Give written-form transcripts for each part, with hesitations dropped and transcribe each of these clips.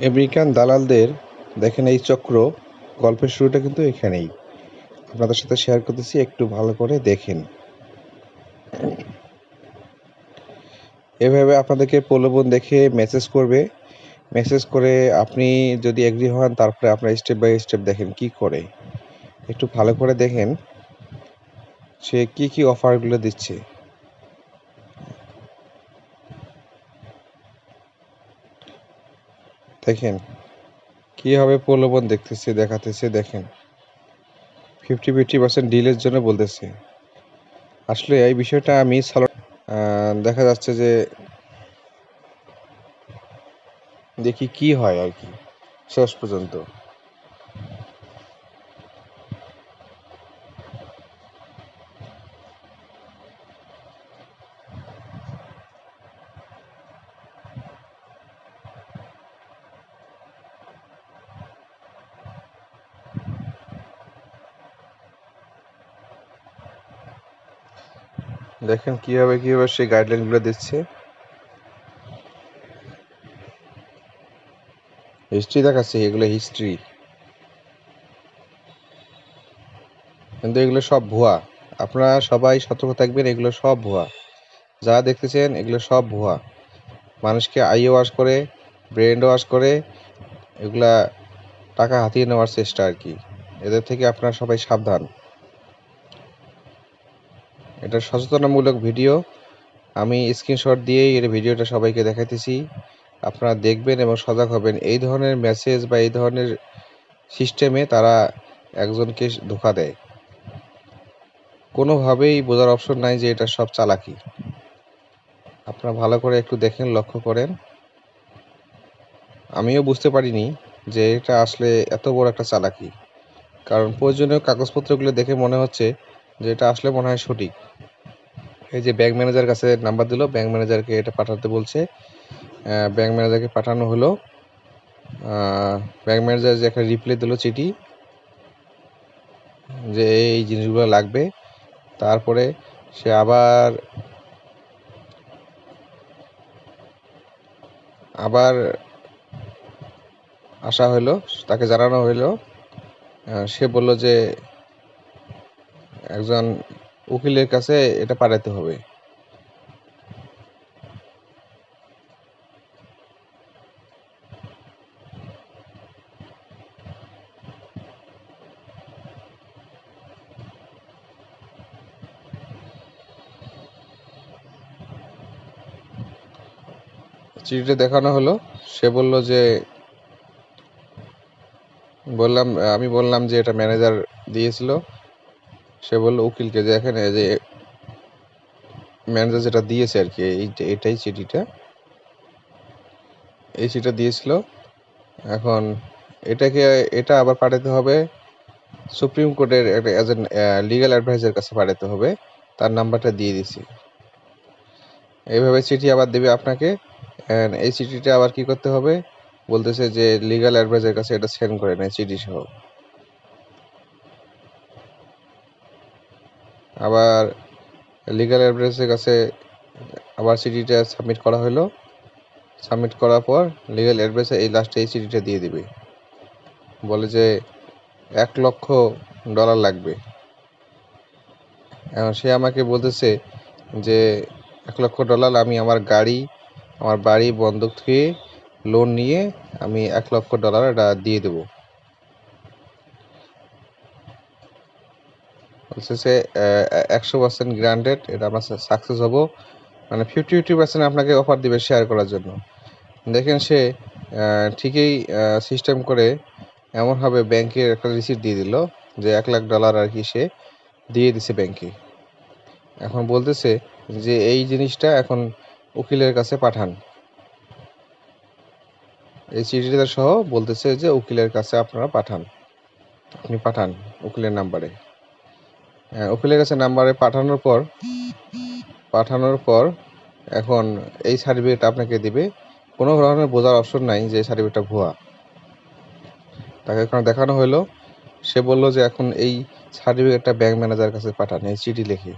American দালালদের দেখেন এই চক্র, গল্পের শুরুটা কিন্তু এখানেই। আপনাদের সাথে শেয়ার করতেছি, একটু ভালো করে দেখেন। এভাবে আপনাদেরকে প্রলোভন দেখে মেসেজ করবে। মেসেজ করে আপনি যদি এগ্রি হন, তারপরে আপনার স্টেপ বাই স্টেপ দেখেন কি করে। একটু ভালো করে দেখেন সে কি কি অফারগুলো দিচ্ছে। দেখেন কিভাবে প্রলোভন দেখাতেছে দেখেন। 50% ডিলের জন্য বলতেছে। আসলে এই বিষয়টা আমি দেখা যাচ্ছে যে দেখি কি হয় আর কি শেষ পর্যন্ত। দেখেন কিভাবে সে গাইডলাইনগুলো দিচ্ছে। হিস্ট্রি দেখাচ্ছে, এগুলো হিস্ট্রি, কিন্তু এগুলো সব ভুয়া। আপনারা সবাই সতর্ক থাকবেন, এগুলো সব ভুয়া। যা দেখতেছেন এগুলো সব ভুয়া। মানুষকে আই ওয়াশ করে, ব্রেন ওয়াশ করে, এগুলা টাকা হাতিয়ে নেওয়ার চেষ্টা আর কি। এদের থেকে আপনারা সবাই সাবধান। এটা সচেতনামূলক ভিডিও। আমি স্ক্রিনশট দিয়েই এর ভিডিওটা সবাইকে দেখাইতেছি। আপনারা দেখবেন এবং সজাগ হবেন। এই ধরনের মেসেজ বা এই ধরনের সিস্টেমে তারা একজনকে ধোঁকা দেয়। কোনোভাবেই বোঝার অপশন নাই যে এটা সব চালাকি। আপনারা ভালো করে একটু দেখেন, লক্ষ্য করেন। আমিও বুঝতে পারিনি যে এটা আসলে এত বড় একটা চালাকি। কারণ প্রয়োজনীয় কাগজপত্রগুলো দেখে মনে হচ্ছে যে এটা আসলে মনে হয় সঠিক। এই যে ব্যাংক ম্যানেজার কাছে নাম্বার দিল, ব্যাংক ম্যানেজারকে এটা পাঠাতে বলছে। ব্যাংক ম্যানেজারকে পাঠানো হলো। ব্যাংক ম্যানেজার যে একটা রিপ্লাই দিল চিঠি, যে এই জিনিসগুলো লাগবে। তারপরে সে আবার আসা হলো, তাকে জানানো হলো। সে বলল যে একজন উকিলের কাছে এটা পাঠাতে হবে। চিঠিটা দেখানো হলো। সে বলল যে আমি বললাম যে এটা ম্যানেজার দিয়েছিল। সে বলল উকিলকে যে এখানে যে ম্যানেজার যেটা দিয়েছে আর কি, এটাই চিঠিটা, এই চিঠিটা দিয়েছিল। এখন এটা আবার পাঠাতে হবে সুপ্রিম কোর্টের একটা এজেন্ট, লিগ্যাল অ্যাডভাইজার কাছে পাঠাতে হবে। তার নাম্বারটা দিয়ে দিছি। এইভাবে চিঠি আবার দেবে আপনাকে। এই চিঠিটা আবার কি করতে হবে বলতেছে যে লিগ্যাল অ্যাডভাইজার কাছে এটা সেন্ড করে নেয় চিঠি সহ। আবার লিগ্যাল অ্যাডভাইজারের কাছে আবার চিঠিটা সাবমিট করা হলো। সাবমিট করার পর লিগ্যাল অ্যাডভাইজার এই লাস্টে এই চিঠিটা দিয়ে দিবে। বলে যে $1,00,000 লাগবে। এখন সে আমাকে বলতেছে যে $1,00,000 আমি আমার বাড়ি বন্ধক থুয়ে লোন নিয়ে আমি $1,00,000 এটা দিয়ে দেবো। বলছে সে 100% গ্রান্টেড, এটা আমরা সাকসেস হব। মানে 50% আপনাকে অফার দিবে শেয়ার করার জন্য। দেখেন সে ঠিকই সিস্টেম করে এমনভাবে ব্যাংকের একটা রিসিট দিয়ে দিল যে $1,00,000 আর কি সে দিয়ে দিছে ব্যাংকে। এখন বলতেছে যে এই জিনিসটা এখন উকিলের কাছে পাঠান। এই চিঠিটা সহ বলতেছে যে উকিলের কাছে আপনারা পাঠান, আপনি পাঠান উকিলের নাম্বারে। উকিলের কাছে নাম্বারে পাঠানোর পর এখন এই সার্টিফিকেট আপনাকে দিবে। কোনো ধরনের বোঝার অপশন নাই যে সার্টিফিকেটটা ভুয়া। তাকে এখন দেখানো হলো। সে বলল যে এখন এই সার্টিফিকেটটা ব্যাংক ম্যানেজার কাছে পাঠান, এই চিঠি লিখে।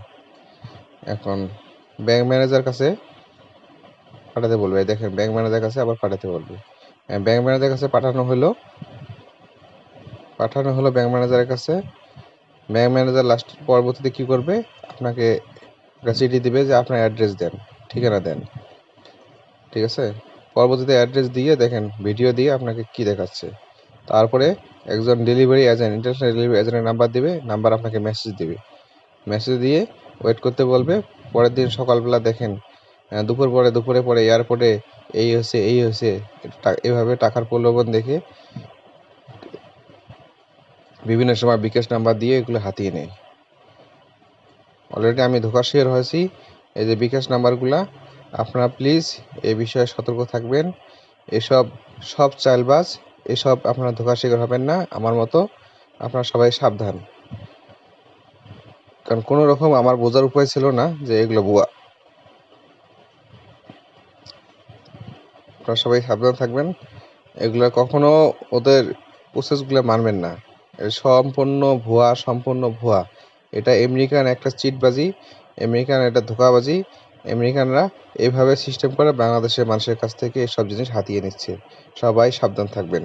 এখন ব্যাংক ম্যানেজার কাছে পাঠাতে বলবে। দেখেন ব্যাংক ম্যানেজার কাছে আবার পাঠাতে বলবে। ব্যাংক ম্যানেজারের কাছে পাঠানো হলো ব্যাংক ম্যানেজারের কাছে। ব্যাংক ম্যানেজার লাস্ট পরবর্তীতে কি করবে, আপনাকে একটা চিঠি দিবে যে আপনার অ্যাড্রেস দেন, ঠিকানা দেন, ঠিক আছে। পরবর্তীতে অ্যাড্রেস দিয়ে দেখেন ভিডিও দিয়ে আপনাকে কি দেখাচ্ছে। তারপরে একজন ডেলিভারি এজেন্ট, ইন্টারন্যাশনাল ডেলিভারি এজেন্টের নাম্বার দিবে, নাম্বার আপনাকে মেসেজ দিবে, মেসেজ দিয়ে ওয়েট করতে বলবে। পরের দিন সকালবেলা দেখেন দুপুরে পরে এয়ারপোর্টে এই হয়েছে এভাবে টাকার প্রলোভন দেখে বিভিন্ন সময় বিকাশ নাম্বার দিয়ে এগুলো হাতিয়ে নেয়। অলরেডি আমি ধোঁকার শিকার হয়েছি। এই যে বিকাশ নাম্বারগুলা, আপনারা প্লিজ এই বিষয়ে সতর্ক থাকবেন। সব চালবাজ, এসব আপনারা ধোঁকার শিকার হবেন না আমার মতো। আপনারা সবাই সাবধান, কারণ কোনো রকম আমার বোঝার উপায় ছিল না যে এগুলো ভুয়া। আপনারা সবাই সাবধান থাকবেন, এগুলো কখনো ওদের প্রসেসগুলো মানবেন না। সম্পূর্ণ ভুয়া। এটা আমেরিকান একটা চিটবাজি, আমেরিকান এটা ধোঁকাবাজি। আমেরিকানরা এইভাবে সিস্টেম করে বাংলাদেশের মানুষের কাছ থেকে এসব জিনিস হাতিয়ে নিচ্ছে। সবাই সাবধান থাকবেন।